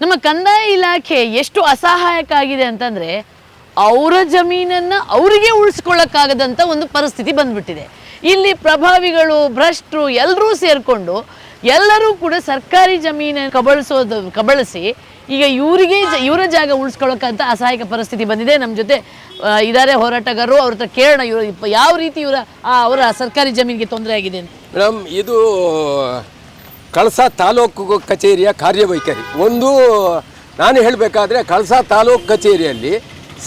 ನಮ್ಮ ಕಂದಾಯ ಇಲಾಖೆ ಎಷ್ಟು ಅಸಹಾಯಕ ಆಗಿದೆ ಅಂತಂದರೆ ಅವರ ಜಮೀನನ್ನು ಅವರಿಗೆ ಉಳಿಸ್ಕೊಳ್ಳೋಕ್ಕಾಗದಂಥ ಒಂದು ಪರಿಸ್ಥಿತಿ ಬಂದ್ಬಿಟ್ಟಿದೆ. ಇಲ್ಲಿ ಪ್ರಭಾವಿಗಳು, ಭ್ರಷ್ಟರು ಎಲ್ಲರೂ ಸೇರಿಕೊಂಡು ಎಲ್ಲರೂ ಕೂಡ ಸರ್ಕಾರಿ ಜಮೀನನ್ನು ಕಬಳಿಸಿ ಈಗ ಇವರ ಜಾಗ ಉಳಿಸ್ಕೊಳ್ಳೋಕ್ಕಂತ ಅಸಹಾಯಕ ಪರಿಸ್ಥಿತಿ ಬಂದಿದೆ. ನಮ್ಮ ಜೊತೆ ಇದ್ದಾರೆ ಹೋರಾಟಗಾರರು. ಅವ್ರ ಹತ್ರ ಕೇಳೋಣ ಯಾವ ರೀತಿ ಅವರ ಸರ್ಕಾರಿ ಜಮೀನಿಗೆ ತೊಂದರೆ ಆಗಿದೆ ಅಂತ. ಮೇಡಮ್, ಇದು ಕಳಸ ತಾಲೂಕು ಕಚೇರಿಯ ಕಾರ್ಯವೈಖರಿ. ಒಂದು ನಾನು ಹೇಳಬೇಕಾದ್ರೆ ಕಳಸ ತಾಲೂಕು ಕಚೇರಿಯಲ್ಲಿ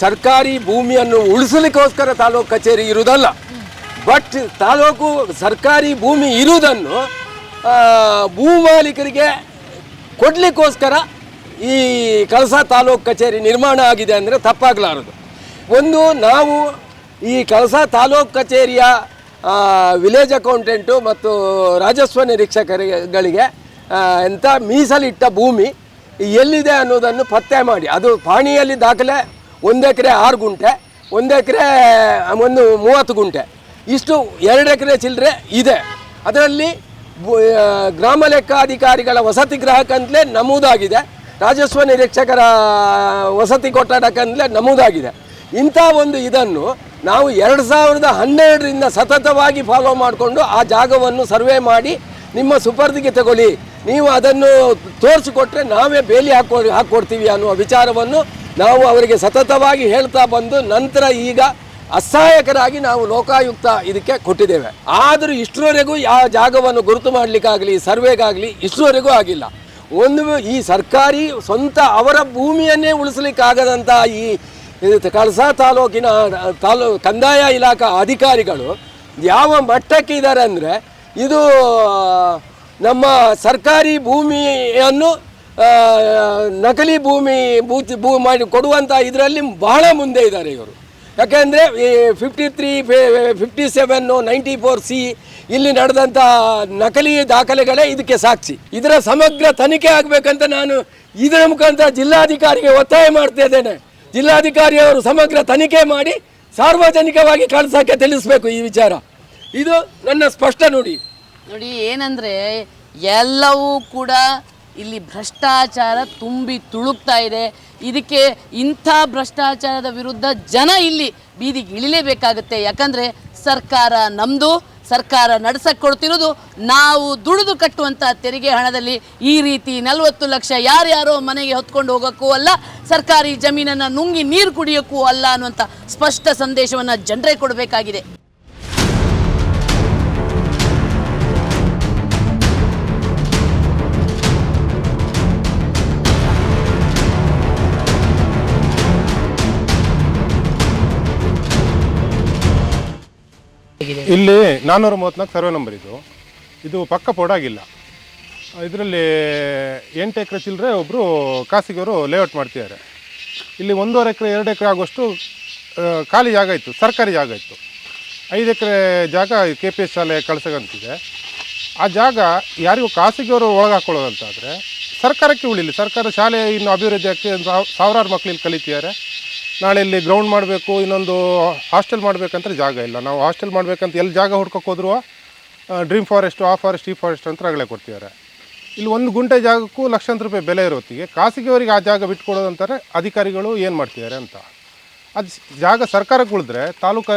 ಸರ್ಕಾರಿ ಭೂಮಿಯನ್ನು ಉಳಿಸಲಿಕ್ಕೋಸ್ಕರ ತಾಲೂಕು ಕಚೇರಿ ಇರುವುದಲ್ಲ. ಬಟ್ ತಾಲೂಕು ಸರ್ಕಾರಿ ಭೂಮಿ ಇರುವುದನ್ನು ಭೂಮಾಲೀಕರಿಗೆ ಕೊಡಲಿಕ್ಕೋಸ್ಕರ ಈ ಕಳಸ ತಾಲೂಕು ಕಚೇರಿ ನಿರ್ಮಾಣ ಆಗಿದೆ ಅಂದರೆ ತಪ್ಪಾಗಲಾರದು. ಒಂದು ನಾವು ಈ ಕಳಸ ತಾಲೂಕು ಕಚೇರಿಯ ವಿಲೇಜ್ ಅಕೌಂಟೆಂಟು ಮತ್ತು ರಾಜಸ್ವ ನಿರೀಕ್ಷಕರುಗಳಿಗೆ ಎಂಥ ಮೀಸಲಿಟ್ಟ ಭೂಮಿ ಎಲ್ಲಿದೆ ಅನ್ನೋದನ್ನು ಪತ್ತೆ ಮಾಡಿ, ಅದು ಪಾಣಿಯಲ್ಲಿ ದಾಖಲೆ 1 ಎಕರೆ 6 ಗುಂಟೆ, 1 ಎಕರೆ 30 ಗುಂಟೆ, ಇಷ್ಟು 2 ಎಕರೆ ಚಿಲ್ಲರೆ ಇದೆ. ಅದರಲ್ಲಿ ಗ್ರಾಮ ಲೆಕ್ಕಾಧಿಕಾರಿಗಳ ವಸತಿ ಗ್ರಾಹಕಂತಲೇ ನಮೂದಾಗಿದೆ, ರಾಜಸ್ವ ನಿರೀಕ್ಷಕರ ವಸತಿ ಕೊಠಡಕ್ಕಂತಲೇ ನಮೂದಾಗಿದೆ. ಇಂಥ ಒಂದು ಇದನ್ನು ನಾವು 2012ರಿಂದ ಸತತವಾಗಿ ಫಾಲೋ ಮಾಡಿಕೊಂಡು ಆ ಜಾಗವನ್ನು ಸರ್ವೆ ಮಾಡಿ ನಿಮ್ಮ ಸುಪರ್ದಿಗೆ ತಗೊಳ್ಳಿ, ನೀವು ಅದನ್ನು ತೋರಿಸಿಕೊಟ್ರೆ ನಾವೇ ಬೇಲಿ ಹಾಕ್ಕೊಡ್ತೀವಿ ಅನ್ನುವ ವಿಚಾರವನ್ನು ನಾವು ಅವರಿಗೆ ಸತತವಾಗಿ ಹೇಳ್ತಾ ಬಂದು ನಂತರ ಈಗ ಅಸಹಾಯಕರಾಗಿ ನಾವು ಲೋಕಾಯುಕ್ತ ಇದಕ್ಕೆ ಕೊಟ್ಟಿದ್ದೇವೆ. ಆದರೂ ಇಷ್ಟರವರೆಗೂ ಯಾವ ಜಾಗವನ್ನು ಗುರುತು ಮಾಡಲಿಕ್ಕಾಗಲಿ ಸರ್ವೆಗಾಗಲಿ ಇಷ್ಟರವರೆಗೂ ಆಗಿಲ್ಲ. ಈ ಸರ್ಕಾರಿ ಸ್ವಂತ ಅವರ ಭೂಮಿಯನ್ನೇ ಉಳಿಸಲಿಕ್ಕಾಗದಂಥ ಈ ಕಳಸ ತಾಲೂಕಿನ ಕಂದಾಯ ಇಲಾಖಾ ಅಧಿಕಾರಿಗಳು ಯಾವ ಮಟ್ಟಕ್ಕೆ ಇದ್ದಾರೆ ಅಂದರೆ, ಇದು ನಮ್ಮ ಸರ್ಕಾರಿ ಭೂಮಿಯನ್ನು ನಕಲಿ ಭೂಮಿ ಮಾಡಿ ಕೊಡುವಂಥ ಇದರಲ್ಲಿ ಬಹಳ ಮುಂದೆ ಇದ್ದಾರೆ ಇವರು. ಯಾಕೆಂದರೆ 53, 57, 94C ಇಲ್ಲಿ ನಡೆದಂಥ ನಕಲಿ ದಾಖಲೆಗಳೇ ಇದಕ್ಕೆ ಸಾಕ್ಷಿ. ಇದರ ಸಮಗ್ರ ತನಿಖೆ ಆಗಬೇಕಂತ ನಾನು ಇದರ ಮುಖಾಂತರ ಜಿಲ್ಲಾಧಿಕಾರಿಗೆ ಒತ್ತಾಯ ಮಾಡ್ತಾ ಇದ್ದೇನೆ. ಜಿಲ್ಲಾಧಿಕಾರಿಯವರು ಸಮಗ್ರ ತನಿಖೆ ಮಾಡಿ ಸಾರ್ವಜನಿಕವಾಗಿ ಕಳಿಸೋಕ್ಕೆ ತಿಳಿಸ್ಬೇಕು ಈ ವಿಚಾರ. ಇದು ನನ್ನ ಸ್ಪಷ್ಟ ನೋಡಿ ಏನಂದರೆ ಎಲ್ಲವೂ ಕೂಡ ಇಲ್ಲಿ ಭ್ರಷ್ಟಾಚಾರ ತುಂಬಿ ತುಳುಕ್ತಾ ಇದೆ. ಇದಕ್ಕೆ ಇಂಥ ಭ್ರಷ್ಟಾಚಾರದ ವಿರುದ್ಧ ಜನ ಇಲ್ಲಿ ಬೀದಿಗೆ ಇಳಿಲೇಬೇಕಾಗುತ್ತೆ. ಯಾಕಂದರೆ ಸರ್ಕಾರ ನಮ್ಮದು, ಸರ್ಕಾರ ನಡೆಸಕ್ಕೆ ಕೊಡ್ತಿರೋದು ನಾವು ದುಡಿದು ಕಟ್ಟುವಂಥ ತೆರಿಗೆ ಹಣದಲ್ಲಿ. ಈ ರೀತಿ 40 ಲಕ್ಷ ಯಾರ್ಯಾರೋ ಮನೆಗೆ ಹೊತ್ಕೊಂಡು ಹೋಗೋಕ್ಕೂ ಅಲ್ಲ, ಸರ್ಕಾರಿ ಜಮೀನನ್ನು ನುಂಗಿ ನೀರು ಕುಡಿಯೋಕ್ಕೂ ಅಲ್ಲ ಅನ್ನುವಂಥ ಸ್ಪಷ್ಟ ಸಂದೇಶವನ್ನು ಜನರೇ ಕೊಡಬೇಕಾಗಿದೆ. ಇಲ್ಲಿ 434 ಸರ್ವೆ ನಂಬರ್ ಇದು ಪಕ್ಕ ಪೋಡಾಗಿಲ್ಲ. ಇದರಲ್ಲಿ 8 ಎಕರೆ ಚಿಲ್ಲರೆ ಒಬ್ಬರು ಖಾಸಗಿಯವರು ಲೇಔಟ್ ಮಾಡ್ತಿದ್ದಾರೆ. ಇಲ್ಲಿ 1.5 ಎಕರೆ 2 ಎಕರೆ ಆಗುವಷ್ಟು ಖಾಲಿ ಜಾಗ ಇತ್ತು, ಸರ್ಕಾರಿ ಜಾಗ ಇತ್ತು. 5 ಎಕರೆ ಜಾಗ KPS ಶಾಲೆ ಕಳ್ಸೋಗಂತಿದೆ. ಆ ಜಾಗ ಯಾರಿಗೂ ಖಾಸಗಿಯವರು ಒಳಗೆ ಹಾಕ್ಕೊಳ್ಳೋದಂತಾದರೆ ಸರ್ಕಾರಕ್ಕೆ ಉಳಿಲಿ. ಸರ್ಕಾರ ಶಾಲೆ ಇನ್ನು ಅಭಿವೃದ್ಧಿಯಾಗಿ ಸಾವಿರಾರು ಮಕ್ಕಳು ಇಲ್ಲಿ ಕಲಿತಿದ್ದಾರೆ. ನಾಳೆ ಇಲ್ಲಿ ಗ್ರೌಂಡ್ ಮಾಡಬೇಕು, ಇನ್ನೊಂದು ಹಾಸ್ಟೆಲ್ ಮಾಡಬೇಕಂತ ಜಾಗ ಇಲ್ಲ. ನಾವು ಹಾಸ್ಟೆಲ್ ಮಾಡಬೇಕಂತ ಎಲ್ಲಿ ಜಾಗ ಹುಡ್ಕೋಕೆ ಹೋದ್ರೂ ಡ್ರೀಮ್ ಫಾರೆಸ್ಟು, ಆ ಫಾರೆಸ್ಟ್, ಈ ಫಾರೆಸ್ಟ್ ಅಂತ ರಗಳೆ ಕೊಡ್ತಿದ್ದಾರೆ. ಇಲ್ಲಿ 1 ಗುಂಟೆ ಜಾಗಕ್ಕೂ ಲಕ್ಷಾಂತರ ರೂಪಾಯಿ ಬೆಲೆ ಇರೋತ್ತಿಗೆ ಖಾಸಗಿಯವರಿಗೆ ಆ ಜಾಗ ಬಿಟ್ಕೊಡೋದಂತಾರೆ ಅಧಿಕಾರಿಗಳು ಏನು ಮಾಡ್ತಿದ್ದಾರೆ ಅಂತ. ಅದು ಜಾಗ ಸರ್ಕಾರಕ್ಕೆ ಉಳಿದ್ರೆ ತಾಲೂಕು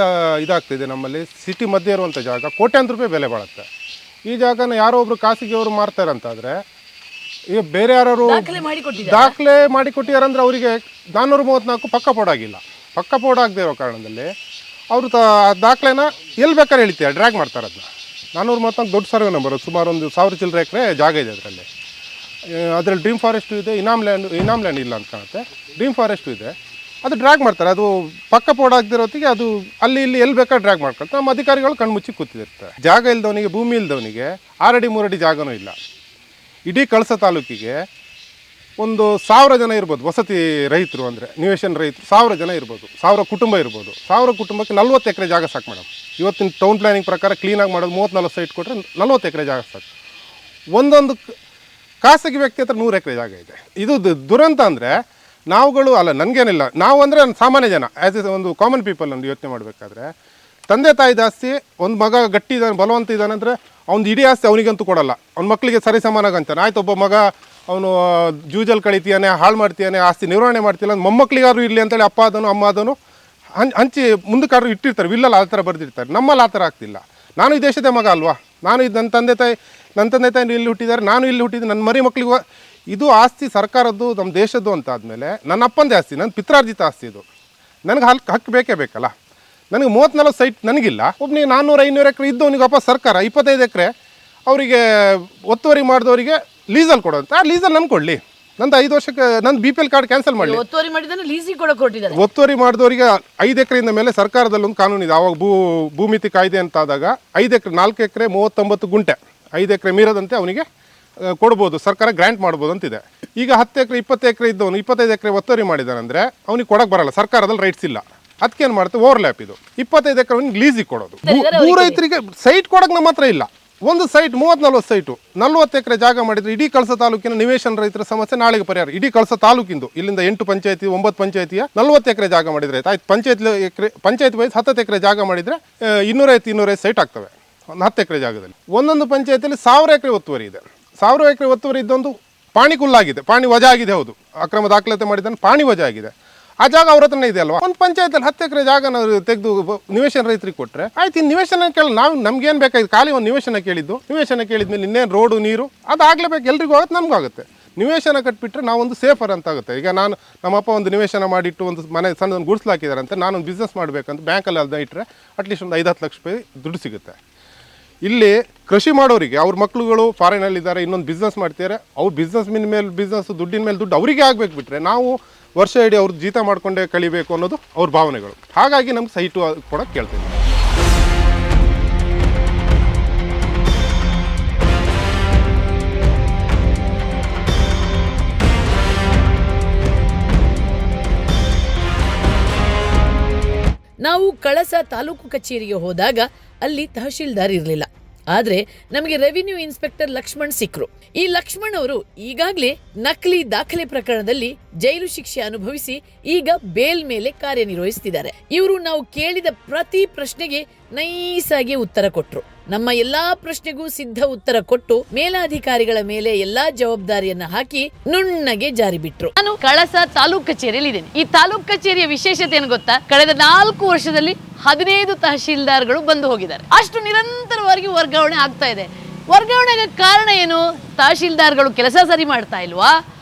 ಇದಾಗ್ತಿದೆ. ನಮ್ಮಲ್ಲಿ ಸಿಟಿ ಮಧ್ಯೆ ಇರುವಂಥ ಜಾಗ ಕೋಟ್ಯಾಂತರ ರೂಪಾಯಿ ಬೆಲೆ ಬಾಳುತ್ತೆ. ಈ ಜಾಗನ ಯಾರೋ ಒಬ್ಬರು ಖಾಸಗಿಯವರು ಮಾರ್ತಾರಂತಾದರೆ, ಈಗ ಬೇರೆ ಯಾರು ದಾಖಲೆ ಮಾಡಿಕೊಟ್ಟಿದ್ದಾರೆ ಅವರಿಗೆ 434 ಪಕ್ಕ ಪೋಡಾಗಿಲ್ಲ. ಪಕ್ಕ ಪೋಡಾಗದೇ ಇರೋ ಕಾರಣದಲ್ಲಿ ಅವರು ದಾಖಲೆನ ಎಲ್ಲಿ ಬೇಕಾದ್ರೆ ಹೇಳ್ತಾರೆ, ಡ್ರ್ಯಾಗ್ ಮಾಡ್ತಾರೆ. ಅದನ್ನ 434 ದೊಡ್ಡ ಸರ್ವೆ ನಂಬರ್, ಸುಮಾರು 1000 ಚಿಲ್ಲರೆ ಎಕರೆ ಜಾಗ ಇದೆ ಅದರಲ್ಲಿ. ಅದರಲ್ಲಿ ಡ್ರೀಮ್ ಫಾರೆಸ್ಟು ಇದೆ, ಇನಾಮ್ ಲ್ಯಾಂಡ್ ಇಲ್ಲ ಅಂತ ಕಾಣುತ್ತೆ. ಡ್ರೀಮ್ ಫಾರೆಸ್ಟು ಇದೆ, ಅದು ಡ್ರ್ಯಾಗ್ ಮಾಡ್ತಾರೆ. ಅದು ಪಕ್ಕ ಪೋಡಾಗದಿರೋತ್ತಿಗೆ ಅದು ಅಲ್ಲಿ ಇಲ್ಲಿ ಎಲ್ಲಿ ಬೇಕಾದ್ರೆ ಡ್ರ್ಯಾಗ್ ಮಾಡ್ಕೊಳ್ತಾರೆ. ನಮ್ಮ ಅಧಿಕಾರಿಗಳು ಕಣ್ಮುಚ್ಚಿ ಕೂತಿರ್ತಾರೆ. ಜಾಗ ಇಲ್ದವನಿಗೆ, ಭೂಮಿ ಇಲ್ದವನಿಗೆ 6 ಅಡಿ 3 ಅಡಿ ಜಾಗನೂ ಇಲ್ಲ. ಇಡೀ ಕಳಸ ತಾಲೂಕಿಗೆ 1000 ಜನ ಇರ್ಬೋದು ವಸತಿ ರೈತರು, ಅಂದರೆ ನಿವೇಶನ ರೈತರು 1000 ಜನ ಇರ್ಬೋದು, 1000 ಕುಟುಂಬ ಇರ್ಬೋದು. 1000 ಕುಟುಂಬಕ್ಕೆ 40 ಎಕರೆ ಜಾಗ ಸಾಕು ಮೇಡಮ್. ಇವತ್ತಿನ ಟೌನ್ ಪ್ಲಾನಿಂಗ್ ಪ್ರಕಾರ ಕ್ಲೀನಾಗಿ ಮಾಡೋದು 30-40 ಸೈಟ್ ಕೊಟ್ಟರೆ 40 ಎಕರೆ ಜಾಗ ಸಾಕು. ಒಂದೊಂದು ಖಾಸಗಿ ವ್ಯಕ್ತಿ ಹತ್ರ 100 ಎಕರೆ ಜಾಗ ಇದೆ. ಇದು ದುರಂತ. ಅಂದರೆ ನಾವುಗಳು ಅಲ್ಲ, ನನಗೇನಿಲ್ಲ, ನಾವು ಅಂದರೆ ಸಾಮಾನ್ಯ ಜನ, ಆ್ಯಸ್ ಎ ಒಂದು ಕಾಮನ್ ಪೀಪಲ್ ಒಂದು ಯೋಚನೆ ಮಾಡಬೇಕಾದ್ರೆ ತಂದೆ ತಾಯಿ ಆಸ್ತಿ ಒಂದು ಮಗ ಗಟ್ಟಿ ಇದ್ದಾನೆ ಬಲವಂತ ಇದ್ದಾನೆ ಅಂದರೆ ಅವ್ನು ಇಡೀ ಆಸ್ತಿ ಅವನಿಗಂತೂ ಕೊಡಲ್ಲ, ಅವ್ನ ಮಕ್ಕಳಿಗೆ ಸರಿ ಸಮಾನಾಗ ಅಂತಾನೆ. ಆಯ್ತು, ಒಬ್ಬ ಮಗ ಅವನು ಜೂಜಲ್ಲಿ ಕಳಿತೀಯಾನೆ, ಹಾಳು ಮಾಡ್ತೀಯಾನೆ, ಆಸ್ತಿ ನಿರ್ವಹಣೆ ಮಾಡ್ತಿಲ್ಲ, ಮೊಮ್ಮಕ್ಕಳಿಗಾದ್ರು ಇರಲಿ ಅಂತೇಳಿ ಅಪ್ಪ ಅದನ್ನು ಅಮ್ಮ ಅದನ್ನು ಹಂಚಿ ಮುಂದಕ್ಕಾದ್ರೂ ಇಟ್ಟಿರ್ತಾರೆ, ವಿಲ್ಲಲ್ಲಿ ಆ ಥರ ಬರೆದಿರ್ತಾರೆ. ನಮ್ಮಲ್ಲಿ ಆ ಥರ ಆಗ್ತಿಲ್ಲ. ನಾನು ಈ ದೇಶದ ಮಗ ಅಲ್ವಾ, ನಾನು ಇದು ನನ್ನ ತಂದೆ ತಾಯಿ ಇಲ್ಲಿ ಹುಟ್ಟಿದ್ದಾರೆ, ನಾನು ಇಲ್ಲಿ ಹುಟ್ಟಿದ್ದು, ನನ್ನ ಮರಿ ಮಕ್ಕಳಿಗೂ ಇದು ಆಸ್ತಿ ಸರ್ಕಾರದ್ದು ನಮ್ಮ ದೇಶದ್ದು ಅಂತ ಆದಮೇಲೆ ನನ್ನ ಅಪ್ಪಂದೇ ಆಸ್ತಿ, ನನ್ನ ಪಿತ್ರಾರ್ಜಿತ ಆಸ್ತಿ ಇದು, ನನಗೆ ಹಕ್ಕು ಬೇಕೇ ಬೇಕಲ್ಲ. ನನಗೆ 30-40 ಸೈಟ್ ನನಗಿಲ್ಲ, ಒಬ್ಬನಿಗೆ 400-500 ಎಕರೆ ಇದ್ದವನಿಗೆ ವಾಪಸ್ ಸರ್ಕಾರ 25 ಎಕರೆ ಅವರಿಗೆ ಒತ್ತುವರಿ ಮಾಡಿದವರಿಗೆ ಲೀಸಲ್ಲಿ ಕೊಡೋಂತ. ಆ ಲೀಸಲ್ಲಿ ನನ್ಗೆ ಕೊಡಲಿ, ನಂದು 5 ವರ್ಷಕ್ಕೆ ನಂದು BPL ಕಾರ್ಡ್ ಕ್ಯಾನ್ಸಲ್ ಮಾಡಲಿ. ಒತ್ತುವರಿ ಮಾಡಿದ್ರೆ ಲೀಸಿಗೆ ಕೊಡಕ್ಕೆ ಕೊಟ್ಟಿದ್ದಾರೆ. ಒತ್ತುವರಿ ಮಾಡಿದವರಿಗೆ 5 ಎಕರೆಯಿಂದ ಮೇಲೆ ಸರ್ಕಾರದಲ್ಲಿ ಒಂದು ಕಾನೂನು ಇದೆ. ಆವಾಗ ಭೂಮಿತಿ ಕಾಯ್ದೆ ಅಂತ ಆದಾಗ 5 ಎಕರೆ 4 ಎಕರೆ 39 ಗುಂಟೆ 5 ಎಕರೆ ಮೀರದಂತೆ ಅವನಿಗೆ ಕೊಡ್ಬೋದು, ಸರ್ಕಾರ ಗ್ರ್ಯಾಂಟ್ ಮಾಡ್ಬೋದು ಅಂತಿದೆ. ಈಗ 10 ಎಕರೆ 20 ಎಕರೆ ಇದ್ದವನು 25 ಎಕರೆ ಒತ್ತುವರಿ ಮಾಡಿದಾನಂದರೆ ಅವನಿಗೆ ಕೊಡಕ್ಕೆ ಬರಲ್ಲ, ಸರ್ಕಾರದಲ್ಲಿ ರೈಟ್ಸ್ ಇಲ್ಲ. ಅದಕ್ಕೇನು ಮಾಡ್ತೀವಿ, ಓವರ್ಲ್ಯಾಪ್ ಇದು 25 ಎಕರೆ ಅವನಿಗೆ ಲೀಸಿಗೆ ಕೊಡೋದು. ಭೂ ರೈತರಿಗೆ ಸೈಟ್ ಕೊಡೋಕೆ ನಮ್ಮ ಹತ್ರ ಇಲ್ಲ. ಒಂದು ಸೈಟ್ 30-40 ಸೈಟು 40 ಎಕರೆ ಜಾಗ ಮಾಡಿದರೆ ಇಡೀ ಕಳಸ ತಾಲೂಕಿನ ನಿವೇಶನ ರೈತರ ಸಮಸ್ಯೆ ನಾಳೆಗೆ ಪರಿಹಾರ. ಇಡೀ ಕಳಸ ತಾಲೂಕಿಂದು ಇಲ್ಲಿಂದ 8 ಪಂಚಾಯತಿ 9 ಪಂಚಾಯತಿಯ 40 ಎಕರೆ ಜಾಗ ಮಾಡಿದರೆ ಆಯ್ತು. ಪಂಚಾಯತ್ ವೈಸ್ 10 ಎಕರೆ ಜಾಗ ಮಾಡಿದರೆ 250 ಸೈಟ್ ಆಗ್ತವೆ ಒಂದು 10 ಎಕರೆ ಜಾಗದಲ್ಲಿ. ಒಂದೊಂದು ಪಂಚಾಯತಿಯಲ್ಲಿ 1000 ಎಕರೆ ಒತ್ತುವರಿ ಇದೆ. 1000 ಎಕರೆ ಒತ್ತುವರಿ ಇದ್ದೊಂದು ಪಾಣಿ ಕುಲ್ಲಾಗಿದೆ, ಪಾಣಿ ವಜಾ ಆಗಿದೆ. ಹೌದು, ಅಕ್ರಮ ದಾಖಲಾತಿ ಮಾಡಿದ್ದಾನೆ, ಪಾಣಿ ವಜಾ ಆಗಿದೆ. ಆ ಜಾಗ ಅವ್ರ ಹತ್ರನೇ ಇದೆ ಅಲ್ವಾ. ಒಂದು ಪಂಚಾಯತಲ್ಲಿ 10 ಎಕರೆ ಜಾಗ ನಾವು ತೆಗೆದು ನಿವೇಶನ ರೈತರಿಗೆ ಕೊಟ್ಟರೆ ಆಯ್ತು. ಇನ್ನು ನಿವೇಶನ ಕೇಳಿ ನಾವು ನಮ್ಗೇನು ಬೇಕಾಯ್ತು, ಖಾಲಿ ಒಂದು ನಿವೇಶನ ಕೇಳಿದ್ದು. ನಿವೇಶನ ಕೇಳಿದ್ಮೇಲೆ ಇನ್ನೇನು ರೋಡು ನೀರು ಅದು ಆಗಲೇಬೇಕು, ಎಲ್ರಿಗೂ ಆಗುತ್ತೆ, ನಮಗೂ ಆಗುತ್ತೆ. ನಿವೇಶನ ಕಟ್ಬಿಟ್ರೆ ನಾವೊಂದು ಸೇಫರ್ ಅಂತ ಆಗುತ್ತೆ. ಈಗ ನಮ್ಮಪ್ಪ ಒಂದು ನಿವೇಶನ ಮಾಡಿಟ್ಟು ಒಂದು ಮನೆ ಸಣ್ಣದೊಂದು ಗುಡಿಸ್ಲಾಕಿದ್ದಾರೆ ಅಂತ ನಾನೊಂದು ಬಿಸ್ನೆಸ್ ಮಾಡಬೇಕಂತ ಬ್ಯಾಂಕಲ್ಲಿ ಅದನ್ನ ಇಟ್ಟರೆ ಅಟ್ಲೀಸ್ಟ್ ಒಂದು 5-10 ಲಕ್ಷ ರೂಪಾಯಿ ದುಡ್ಡು ಸಿಗುತ್ತೆ. ಇಲ್ಲಿ ಕೃಷಿ ಮಾಡೋರಿಗೆ ಅವ್ರ ಮಕ್ಕಳುಗಳು ಫಾರಿನಲ್ಲಿದ್ದಾರೆ, ಇನ್ನೊಂದು ಬಿಸ್ನೆಸ್ ಮಾಡ್ತಿದ್ದಾರೆ, ಅವ್ರು ಬಿಸ್ನೆಸ್ ದುಡ್ಡಿನ ಮೇಲೆ ದುಡ್ಡು ಅವರಿಗೆ ಆಗಬೇಕು. ಬಿಟ್ಟರೆ ನಾವು ವರ್ಷ ಇಡೀ ಅವ್ರ ಜೀತ ಮಾಡಿಕೊಂಡೇ ಕಳಿಬೇಕು ಅನ್ನೋದು ಅವ್ರ ಭಾವನೆಗಳು. ಹಾಗಾಗಿ ನಮ್ಗೆ ಸೈಟು ಕೂಡ ಕೇಳ್ತೀವಿ. ನಾವು ಕಳಸ ತಾಲೂಕು ಕಚೇರಿಗೆ ಹೋದಾಗ ಅಲ್ಲಿ ತಹಶೀಲ್ದಾರ್ ಇರಲಿಲ್ಲ. ಆದ್ರೆ ನಮಗೆ ರೆವಿನ್ಯೂ ಇನ್ಸ್ಪೆಕ್ಟರ್ ಲಕ್ಷ್ಮಣ್ ಸಿಕ್ರು. ಈ ಲಕ್ಷ್ಮಣ್ ಅವರು ಈಗಾಗಲೇ ನಕಲಿ ದಾಖಲೆ ಪ್ರಕರಣದಲ್ಲಿ ಜೈಲು ಶಿಕ್ಷೆ ಅನುಭವಿಸಿ ಈಗ ಬೇಲ್ ಮೇಲೆ ಕಾರ್ಯನಿರ್ವಹಿಸುತ್ತಿದ್ದಾರೆ. ಇವರು ನಾವು ಕೇಳಿದ ಪ್ರತಿ ಪ್ರಶ್ನೆಗೆ ನೈಸಾಗಿ ಉತ್ತರ ಕೊಟ್ರು. ನಮ್ಮ ಎಲ್ಲಾ ಪ್ರಶ್ನೆಗೂ ಸಿದ್ಧ ಉತ್ತರ ಕೊಟ್ಟು ಮೇಲಾಧಿಕಾರಿಗಳ ಮೇಲೆ ಎಲ್ಲಾ ಜವಾಬ್ದಾರಿಯನ್ನ ಹಾಕಿ ನುಣ್ಣಗೆ ಜಾರಿ ಬಿಟ್ರು. ನಾನು ಕಳಸ ತಾಲೂಕ್ ಕಚೇರಿಯಲ್ಲಿ ಇದ್ದೇನೆ. ಈ ತಾಲೂಕ್ ಕಚೇರಿಯ ವಿಶೇಷತೆ ಏನು ಗೊತ್ತಾ? ಕಳೆದ 4 ವರ್ಷದಲ್ಲಿ 15 ತಹಶೀಲ್ದಾರ್ಗಳು ಬಂದು ಹೋಗಿದ್ದಾರೆ. ಅಷ್ಟು ನಿರಂತರವಾಗಿ ವರ್ಗಾವಣೆ ಆಗ್ತಾ ಇದೆ. ವರ್ಗಾವಣೆಗೆ ಕಾರಣ ಏನು? ತಹಶೀಲ್ದಾರ್ಗಳು ಕೆಲಸ ಸರಿ ಮಾಡ್ತಾ ಇಲ್ವಾ,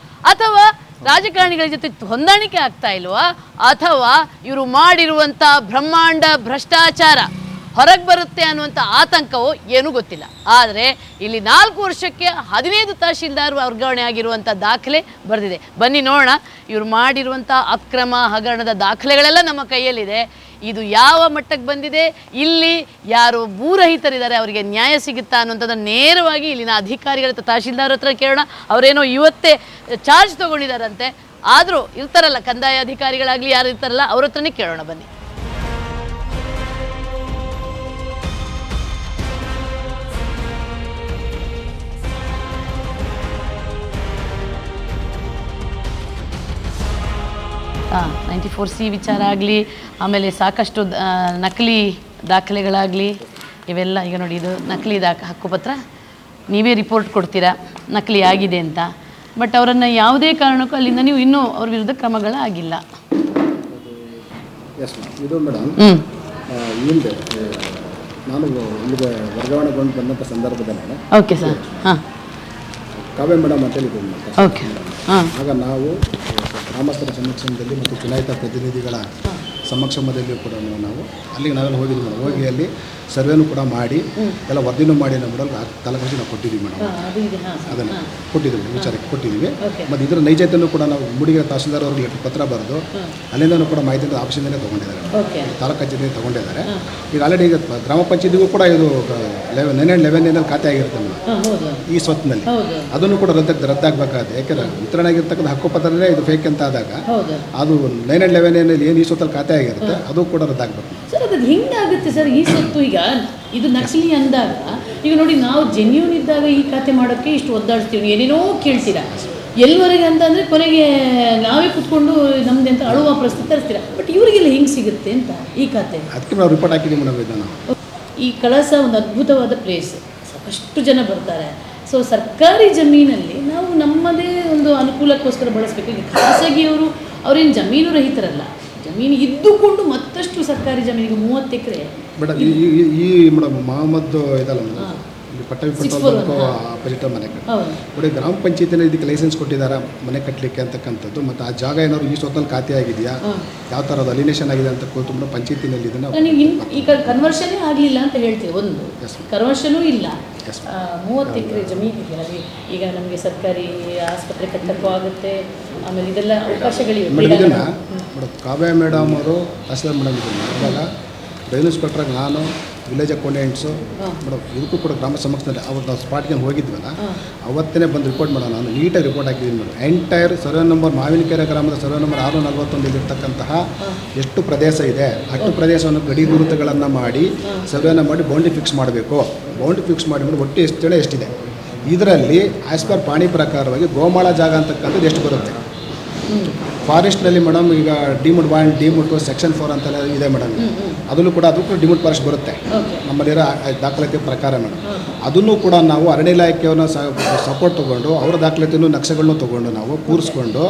ಅಥವಾ ರಾಜಕಾರಣಿಗಳ ಜೊತೆ ಹೊಂದಾಣಿಕೆ ಆಗ್ತಾ ಇಲ್ವಾ, ಅಥವಾ ಇವರು ಮಾಡಿರುವಂತ ಬ್ರಹ್ಮಾಂಡ ಭ್ರಷ್ಟಾಚಾರ ಹೊರಗೆ ಬರುತ್ತೆ ಅನ್ನುವಂಥ ಆತಂಕವೋ ಏನೂ ಗೊತ್ತಿಲ್ಲ. ಆದರೆ ಇಲ್ಲಿ 4 ವರ್ಷಕ್ಕೆ 15 ತಹಶೀಲ್ದಾರ್ ವರ್ಗಾವಣೆ ಆಗಿರುವಂಥ ದಾಖಲೆ ಬರೆದಿದೆ. ಬನ್ನಿ ನೋಡೋಣ ಇವರು ಮಾಡಿರುವಂಥ ಅಕ್ರಮ ಹಗರಣದ ದಾಖಲೆಗಳೆಲ್ಲ ನಮ್ಮ ಕೈಯಲ್ಲಿದೆ. ಇದು ಯಾವ ಮಟ್ಟಕ್ಕೆ ಬಂದಿದೆ, ಇಲ್ಲಿ ಯಾರು ಭೂರಹಿತರಿದ್ದಾರೆ ಅವರಿಗೆ ನ್ಯಾಯ ಸಿಗುತ್ತಾ ಅನ್ನುವಂಥದ್ದನ್ನು ನೇರವಾಗಿ ಇಲ್ಲಿನ ಅಧಿಕಾರಿಗಳ ತಹಶೀಲ್ದಾರ್ ಹತ್ರ ಕೇಳೋಣ. ಅವರೇನೋ ಇವತ್ತೇ ಚಾರ್ಜ್ ತೊಗೊಂಡಿದ್ದಾರಂತೆ, ಆದರೂ ಇರ್ತಾರಲ್ಲ ಕಂದಾಯ ಅಧಿಕಾರಿಗಳಾಗಲಿ ಯಾರು ಇರ್ತಾರಲ್ಲ ಅವ್ರ ಹತ್ರನೇ ಕೇಳೋಣ ಬನ್ನಿ. ಹಾಂ, 94C ವಿಚಾರ ಆಗಲಿ, ಆಮೇಲೆ ಸಾಕಷ್ಟು ನಕಲಿ ದಾಖಲೆಗಳಾಗಲಿ, ಇವೆಲ್ಲ ಈಗ ನೋಡಿ ಇದು ನಕಲಿ ಹಕ್ಕುಪತ್ರ. ನೀವೇ ರಿಪೋರ್ಟ್ ಕೊಡ್ತೀರಾ ನಕಲಿ ಆಗಿದೆ ಅಂತ, ಬಟ್ ಅವರನ್ನು ಯಾವುದೇ ಕಾರಣಕ್ಕೂ ಅಲ್ಲಿಂದ ನೀವು ಇನ್ನೂ ಅವ್ರ ವಿರುದ್ಧ ಕ್ರಮಗಳಾಗಿಲ್ಲ. ಇದು ಮೇಡಮ್ ಹಿಂದೆ ನಾನು ಇಲ್ಲಿಗೆ ವರ್ಗಾವಣೆಗೊಂಡು ಬಂದಂಥ ಸಂದರ್ಭದಲ್ಲಿ ಓಕೆ ಸರ್, ಹಾಂ, ಕಾವ್ಯ ಮೇಡಮ್ ಅಂತೇಳಿ ಓಕೆ, ಹಾಂ, ಆಗ ನಾವು ಗ್ರಾಮಸ್ಥರ ಸಮಕ್ಷಮದಲ್ಲಿ ಮತ್ತು ಚುನಾಯಿತ ಪ್ರತಿನಿಧಿಗಳ ಸಮಕ್ಷಮದಲ್ಲಿಯೂ ಕೂಡ ನಾವು ಅಲ್ಲಿಗೆ ನಾವೆಲ್ಲ ಹೋಗಿದ್ವಿ ಮೇಡಮ್. ಹೋಗಿ ಅಲ್ಲಿ ಸರ್ವೇನೂ ಕೂಡ ಮಾಡಿ ಎಲ್ಲ ವರದಿನೂ ಮಾಡಿ ನಮ್ಮ ತಾಲೂಕಿಗೆ ನಾವು ಕೊಟ್ಟಿದ್ದೀವಿ ಮೇಡಮ್. ಅದನ್ನು ಕೊಟ್ಟಿದ್ದೀವಿ, ವಿಚಾರಕ್ಕೆ ಕೊಟ್ಟಿದ್ದೀವಿ. ಮತ್ತು ಇದರ ನೈಜತೆಯೂ ಕೂಡ ನಾವು ಮೂಡಿಗೆರೆ ತಹಶೀಲ್ದಾರ್ ಅವ್ರಿಗೆ ಪತ್ರ ಬರೆದು ಅಲ್ಲಿಂದನೂ ಕೂಡ ಮಾಹಿತಿಯಿಂದ ಆಫೀಸಿಂದಲೇ ತೊಗೊಂಡಿದ್ದಾರೆ, ತಾಲೂಕು ಕಚೇರಿಯಿಂದ ತೊಗೊಂಡಿದ್ದಾರೆ. ಈಗ ಆಲ್ರೆಡಿ ಈಗ ಗ್ರಾಮ ಪಂಚಾಯತಿಗೂ ಕೂಡ ಇದು 911 ಖಾತೆ ಆಗಿರುತ್ತೆ ಈ ಸ್ವತ್ತಿನಲ್ಲಿ. ಅದನ್ನು ಕೂಡ ರದ್ದಾಗಬೇಕಾಗುತ್ತೆ. ಯಾಕೆಂದರೆ ವಿತರಣೆ ಆಗಿರ್ತಕ್ಕಂಥ ಹಕ್ಕುಪತ್ರನೇ ಇದು ಫೇಕ್ ಅಂತ ಆದಾಗ ಅದು 911 ಏನು ಈ ಸ್ವತ್ತಲ್ಲಿ ಖಾತೆ ಆಗಿರುತ್ತೆ ಅದು ಕೂಡ ರದ್ದಾಗಬೇಕು. ಸರ್ ಅದು ಹೆಂಗಾಗುತ್ತೆ ಸರ್ ಈ ಸ್ವತ್ತು? ಈಗ ಇದು ನಕಲಿ ಅಂದಾಗ ಈಗ ನೋಡಿ, ನಾವು ಜೆನ್ಯೂನ್ ಇದ್ದಾಗ ಈ ಖಾತೆ ಮಾಡೋಕ್ಕೆ ಇಷ್ಟು ಒದ್ದಾಡ್ತೀವಿ, ಏನೇನೋ ಕೇಳ್ತೀರಾ. ಎಲ್ಲಿವರೆಗೆ ಅಂತಂದರೆ ಕೊನೆಗೆ ನಾವೇ ಕೂತ್ಕೊಂಡು ನಮ್ದು ಎಂಥ ಅಳುವ ಪರಿಸ್ಥಿತಿ ತರಿಸ್ತೀರಾ. ಬಟ್ ಇವರಿಗೆಲ್ಲ ಹೆಂಗೆ ಸಿಗುತ್ತೆ ಅಂತ ಈ ಖಾತೆ? ಅದಕ್ಕೆ ನಾವು ರಿಪೋರ್ಟ್ ಹಾಕಿದ್ದೀವಿ ಮೇಡಮ್ ಇದನ್ನು. ಈ ಕಳಸ ಒಂದು ಅದ್ಭುತವಾದ ಪ್ಲೇಸ್, ಸಾಕಷ್ಟು ಜನ ಬರ್ತಾರೆ. ಸೊ ಸರ್ಕಾರಿ ಜಮೀನಲ್ಲಿ ನಾವು ನಮ್ಮದೇ ಒಂದು ಅನುಕೂಲಕ್ಕೋಸ್ಕರ ಬಳಸಬೇಕು. ಈಗ ಖಾಸಗಿಯವರು ಅವರೇನು ಜಮೀನು ರಹಿತರಲ್ಲ, ಜಮೀನು ಇದ್ದುಕೊಂಡು ಮತ್ತಷ್ಟು ಸರ್ಕಾರಿ ಜಮೀನಿಗೆ 30 ಎಕರೆ ಮೇಡಮ್ ಈ ಮೇಡಮ್ ಮಹಮ್ಮದ್ ಇದಲ್ಲ ಮೇಡಮ್, ಇಲ್ಲಿ ಪಟ್ಟಣ ಅಪೋಸಿಟ್ ಮನೆ ನೋಡಿ, ಗ್ರಾಮ ಪಂಚಾಯತಿನ ಇದಕ್ಕೆ ಲೈಸೆನ್ಸ್ ಕೊಟ್ಟಿದ್ದಾರೆ ಮನೆ ಕಟ್ಟಲಿಕ್ಕೆ ಅಂತಕ್ಕಂಥದ್ದು. ಮತ್ತು ಆ ಜಾಗ ಏನಾದ್ರು ಈ ಸ್ವತ್ತಲ್ಲಿ ಖಾತೆ ಆಗಿದೆಯಾ, ಯಾವ ಥರದ ಅಲಿನೇಷನ್ ಆಗಿದೆ ಅಂತ ಕೂತು ಮೇಡಮ್ ಪಂಚಾಯತಿನಲ್ಲಿ ಇದನ್ನು ನೀವು ಈಗ ಕನ್ವರ್ಷನೇ ಆಗಲಿಲ್ಲ ಅಂತ ಹೇಳ್ತೀವಿ. ಒಂದು ಕನ್ವರ್ಷನೂ ಇಲ್ಲ, 30 ಎಕರೆ ಜಮೀನಿಗೆ ಅಲ್ಲಿ ಈಗ ನಮಗೆ ಸರ್ಕಾರಿ ಆಸ್ಪತ್ರೆ ಕಟ್ಟಕ್ಕೂ ಆಗುತ್ತೆ. ಆಮೇಲೆ ಇದೆಲ್ಲ ಅವಕಾಶಗಳಿವೆ. ಮೇಡಮ್ ಕಾವ್ಯ ಮೇಡಮ್ ಅವರು ತಹಸೀಲ್ದಾರ್ ಮೇಡಮ್ ಇದನ್ನು ಇವಾಗ ರೆವಿನ್ಯೂ ಇನ್ಸ್ಪೆಕ್ಟ್ರಾಗಿ ನಾನು, ವಿಲೇಜ್ ಅಕೌಂಟೆಂಟ್ಸು ಮೇಡಮ್ ಇದಕ್ಕೂ ಕೂಡ ಗ್ರಾಮ ಸಮಕ್ಷದಲ್ಲಿ ಅವತ್ತು ನಾವು ಸ್ಪಾಟ್ಗೆ ಹೋಗಿದ್ವಲ್ಲ, ಅವತ್ತೇ ಬಂದು ರಿಪೋರ್ಟ್ ಮಾಡೋಣ. ನಾನು ನೀಟಾಗಿ ರಿಪೋರ್ಟ್ ಹಾಕಿದ್ದೀನಿ madam. Entire survey number Mavinakere ಗ್ರಾಮದ ಸರ್ವೆ ನಂಬರ್ 641 ಇಲ್ಲಿರ್ತಕ್ಕಂತಹ ಎಷ್ಟು ಪ್ರದೇಶ ಇದೆ ಅಷ್ಟು ಪ್ರದೇಶವನ್ನು ಗಡಿ ಗುರುತುಗಳನ್ನು ಮಾಡಿ ಸರ್ವೆನ ಮಾಡಿ ಬೌಂಡ್ರಿ ಫಿಕ್ಸ್ ಮಾಡಬೇಕು. ಬೌಂಡ್ರಿ ಫಿಕ್ಸ್ ಮಾಡಿ ಮೇಡಮ್ ಒಟ್ಟು ಎಷ್ಟು ಜನ ಎಷ್ಟಿದೆ, ಇದರಲ್ಲಿ ಆಸ್ ಪರ್ ಪಾಣಿ ಪ್ರಕಾರವಾಗಿ ಗೋಮಾಳ ಜಾಗ ಅಂತಕ್ಕಂಥದ್ದು ಎಷ್ಟು ಬರುತ್ತೆ. ಫಾರೆಸ್ಟ್ನಲ್ಲಿ ಮೇಡಮ್ ಈಗ ಡಿಮುಡ್ 1 ಡಿಮುಡ್ 2 ಸೆಕ್ಷನ್ 4 ಅಂತೆಲ್ಲ ಇದೆ ಮೇಡಮ್. ಅದನ್ನು ಕೂಡ ಅದಕ್ಕೂ ಡಿಮುಡ್ ಫಾರೆಸ್ಟ್ ಬರುತ್ತೆ ನಮ್ಮಲ್ಲಿರೋ ದಾಖಲಾತಿ ಪ್ರಕಾರ ಮೇಡಮ್. ಅದನ್ನು ಕೂಡ ನಾವು ಅರಣ್ಯ ಇಲಾಖೆಯನ್ನು ಸಪೋರ್ಟ್ ತೊಗೊಂಡು ಅವರ ದಾಖಲಾತಿಯನ್ನು ನಕ್ಷೆಗಳನ್ನು ತೊಗೊಂಡು ನಾವು ಕೂರಿಸ್ಕೊಂಡು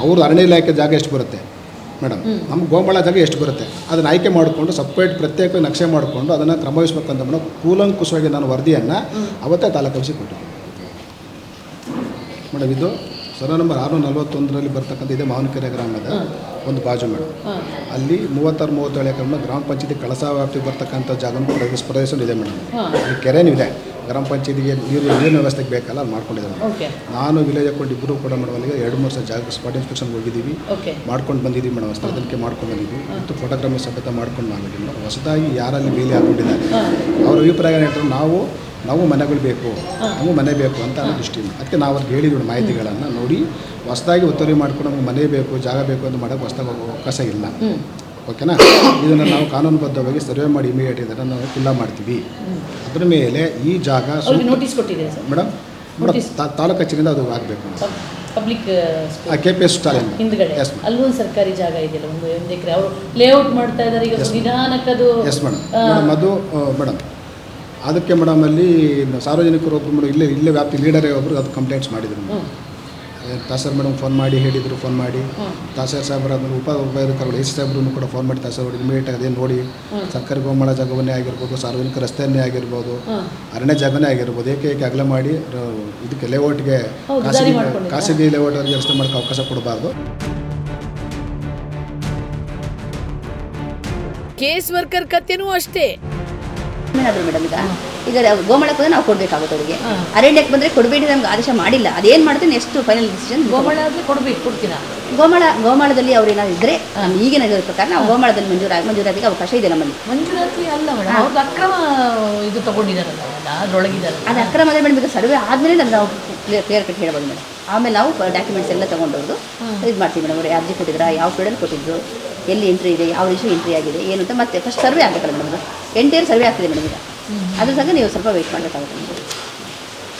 ಅವ್ರ ಅರಣ್ಯ ಇಲಾಖೆ ಜಾಗ ಎಷ್ಟು ಬರುತ್ತೆ ಮೇಡಮ್, ನಮ್ಮ ಗೋಮಾಳ ಜಾಗ ಎಷ್ಟು ಬರುತ್ತೆ ಅದನ್ನು ಆಯ್ಕೆ ಮಾಡಿಕೊಂಡು ಸಪ್ರೇಟ್ ಪ್ರತ್ಯೇಕ ನಕ್ಷೆ ಮಾಡಿಕೊಂಡು ಅದನ್ನು ಕ್ರಮವಹಿಸಬೇಕಂತ ಮೇಡಮ್ ಕೂಲಂಕುಷವಾಗಿ ನಾನು ವರದಿಯನ್ನು ಅವತ್ತೇ ತಾಲೂಕು ಆಫೀಸಿಗೆ ಕೊಟ್ಟಿದ್ದೆ ಮೇಡಮ್. ಇದು ಸರ್ವೆ ನಂಬರ್ 641 ಬರ್ತಕ್ಕಂಥ ಇದೆ ಮಾವಿನಕೆರೆ ಗ್ರಾಮದ ಒಂದು ಬಾಜು ಮೇಡಮ್. ಅಲ್ಲಿ 36-37 ಎಕರೆ ಗ್ರಾಮ ಪಂಚಾಯತಿ ಕಳಸ ವ್ಯಾಪ್ತಿಗೆ ಬರ್ತಕ್ಕಂಥ ಜಾಗನೂ ಪ್ರದೇಶ ಇದೆ ಮೇಡಮ್. ಅಲ್ಲಿ ಕೆರೆನೂ ಇದೆ, ಗ್ರಾಮ ಪಂಚಾಯತಿಗೆ ನೀರಿನ ವ್ಯವಸ್ಥೆಗೆ ಬೇಕಲ್ಲ ಅದು ಮಾಡ್ಕೊಂಡಿದ್ದಾರೆ. ನಾನು ವಿಲೇಜ್ ಅಕೌಂಟ್ ಇಬ್ಬರು ಕೂಡ ಮೇಡಮ್ ಅಲ್ಲಿಗೆ 2-3 ಸಲ ಜಾಗ ಸ್ಪಾಟ್ ಇನ್ಸ್ಪೆಕ್ಷನ್ ಹೋಗಿದ್ದೀವಿ, ಮಾಡ್ಕೊಂಡು ಬಂದಿದ್ದೀವಿ ಮೇಡಮ್. ಸ್ಥಳದಕ್ಕೆ ಮಾಡ್ಕೊಂಡು ಬಂದಿದ್ದೀವಿ ಮತ್ತು ಫೋಟೋಗ್ರಾಫಿ ಸಮೇತ ಮಾಡ್ಕೊಂಡು ನಾವಿದ್ದೀವಿ ಮೇಡಮ್. ಹೊಸದಾಗಿ ಯಾರಲ್ಲಿ ಬೇಲಿ ಹಾಕೊಂಡಿದ್ದಾರೆ ಅವ್ರ ಅಭಿಪ್ರಾಯ ಹೇಳ್ತಾರೆ, ನಾವು ಮನೆಗಳು ಬೇಕು, ನಮಗೂ ಮನೆ ಬೇಕು ಅಂತ ಅನ್ನೋ ದೃಷ್ಟಿಯಿಂದ ಅದಕ್ಕೆ ನಾವು ಅವ್ರಿಗೆ ಹೇಳಿದ್ವಿ ಮಾಹಿತಿಗಳನ್ನು ನೋಡಿ ಹೊಸದಾಗಿ ಒತ್ತುವರಿ ಮಾಡ್ಕೊಂಡು ನಮಗೆ ಮನೆ ಬೇಕು ಜಾಗ ಬೇಕು ಅಂತ ಮಾಡೋಕ್ಕೆ ಹೊಸದಾಗಿ ಅವಕಾಶ ಇಲ್ಲ. ಓಕೆನಾ? ಇದನ್ನು ನಾವು ಕಾನೂನುಬದ್ಧವಾಗಿ ಸರ್ವೆ ಮಾಡಿ ಇಮಿಡಿಯೇಟ್ ಇದನ್ನು ನಾವು ಫಿಲ್ಲ ಮಾಡ್ತೀವಿ. ಅದ್ರ ಮೇಲೆ ಈ ಜಾಗ ನೋಟಿಸ್ ಕೊಟ್ಟಿದೆ ಮೇಡಮ್. ತಾಲೂಕು ಕಚೇರಿಯಿಂದ ಅದು ಆಗಬೇಕು ಪಬ್ಲಿಕ್ KPS ಸ್ಟಾಲಿನ್ ಹಿಂದ್ಗಡೆ ಅಲ್ಲೊಂದು ಸರ್ಕಾರಿ ಜಾಗ ಇದೆಯಲ್ಲ, 1 ಎಕರೆ ಅವರು ಲೇಔಟ್ ಮಾಡ್ತಾ ಇದ್ದಾರೆ ಈಗ ನಿಧಾನಕ್ಕದು. Yes madam. ಮೇಡಮ್ ಅದು ಮೇಡಮ್ ಅದಕ್ಕೆ ಮೇಡಮ್ ಅಲ್ಲಿ ಸಾರ್ವಜನಿಕರು ಒಬ್ಬರು ಮೇಡಮ್ ಇಲ್ಲೇ ವ್ಯಾಪ್ತಿ ಲೀಡರೇ ಒಬ್ಬರು ಅದು ಕಂಪ್ಲೇಂಟ್ಸ್ ಮಾಡಿದರು. ತಹಸೀಲ್ದಾರ್ ಮೇಡಮ್ ಫೋನ್ ಮಾಡಿ ಹೇಳಿದರು, ಫೋನ್ ಮಾಡಿ ತಹಸೀಲ್ದಾರ್ ಸಾಹೇಬರು ಅದನ್ನು ಉಪಾಧಿಕಾರಿಗಳು ಎಸ್ ಸಾಹೇಬ್ರು ಕೂಡ ಫೋನ್ ಮಾಡಿ ತಹಸೀಲ್ದಾರ್ ಇಮಿಡಿಯೇಟಾಗಿ ಅದೇನು ನೋಡಿ ಸರ್ಕಾರಿ ಗೋಮಾಳ ಜಾಗವನ್ನೇ ಆಗಿರ್ಬೋದು, ಸಾರ್ವಜನಿಕ ರಸ್ತೆಯನ್ನೇ ಆಗಿರ್ಬೋದು, ಅರಣ್ಯ ಜಾಗನೇ ಆಗಿರ್ಬೋದು, ಏಕೆ ಅಗಲ ಮಾಡಿ ಇದಕ್ಕೆ ಲೇಔಟ್ಗೆ ಖಾಸಗಿ ಲೇಔಟ್ ಅವರಿಗೆ ರಸ್ತೆ ಮಾಡೋಕ್ಕೆ ಅವಕಾಶ ಕೊಡಬಾರ್ದು. ಕೇಸ್ ವರ್ಕರ್ ಕಥೆನೂ ಅಷ್ಟೇ ಮೇಡಮ್. ಈಗ ಗೋಮಾಳಕ್ಕೆ ಬಂದರೆ ನಾವು ಕೊಡಬೇಕಾಗುತ್ತೆ ಅವರಿಗೆ. ಅರಣ್ಯಕ್ಕೆ ಬಂದರೆ ಕೊಡಬೇಡಿ ನಮ್ಗೆ ಆದೇಶ ಮಾಡಿಲ್ಲ. ಅದೇನು ಮಾಡ್ತೀನಿ ನೆಕ್ಸ್ಟ್ ಫೈನಲ್ ಡಿಸಿಷನ್ ಗೋಮಾಳ ಕೊಡ್ತೀರಾ? ಗೋಮಾಳದಲ್ಲಿ ಅವ್ರು ಏನಾದ್ರು ಇದ್ದರೆ ಈಗಿನ ಪ್ರಕಾರ ನಾವು ಗೋಮಾಳದಲ್ಲಿ ಮಂಜೂರಾತಿಗೆ ಅವಕಾಶ ಇದೆ ನಮ್ಮಲ್ಲಿ. ಮಂಜೂರಾತಿ ಅಲ್ಲ ಮೇಡಮ್, ಅವ್ರದ್ದು ಅಕ್ರಮ ಇದು ತಗೊಂಡಿದ್ದಾರಲ್ಲ, ಅದರೊಳಗಿದ್ದಾರೆ. ಅದು ಅಕ್ರಮ ಅಂದರೆ ಮೇಡಮ್ ಈಗ ಸರ್ವೆ ಆದಮೇಲೆ ನಾವು ಕ್ಲಿಯರ್ ಕಟ್ ಹೇಳ್ಬೋದು ಮೇಡಮ್. ಆಮೇಲೆ ನಾವು ಡಾಕ್ಯುಮೆಂಟ್ಸ್ ಎಲ್ಲ ತೊಗೊಂಡೋದು ಇದು ಮಾಡ್ತೀವಿ ಮೇಡಮ್. ಅವರು ಅರ್ಜಿ ಕೊಟ್ಟಿದ್ರು, ಯಾವ ಫೀಲ್ಡಲ್ಲಿ ಕೊಟ್ಟಿದ್ರು, ಎಲ್ಲಿ ಎಂಟ್ರಿ ಇದೆ, ಯಾವ ಇಶ್ಯೂ ಎಂಟ್ರಿ ಆಗಿದೆ ಏನು ಅಂತ ಮತ್ತೆ ಫಸ್ಟ್ ಸರ್ವೆ ಆಗಬೇಕಲ್ಲ ಮೇಡಮ್. ಎಂಟೇರು ಸರ್ವೆ ಆಗ್ತಿದೆ ಮೇಡಮ್ ಈಗ. ಅದ್ರ ಸಹ ನೀವು ಸ್ವಲ್ಪ ವೆಯ್ಟ್ ಮಾಡಬೇಕಾಗುತ್ತೆ ಮೇಡಮ್.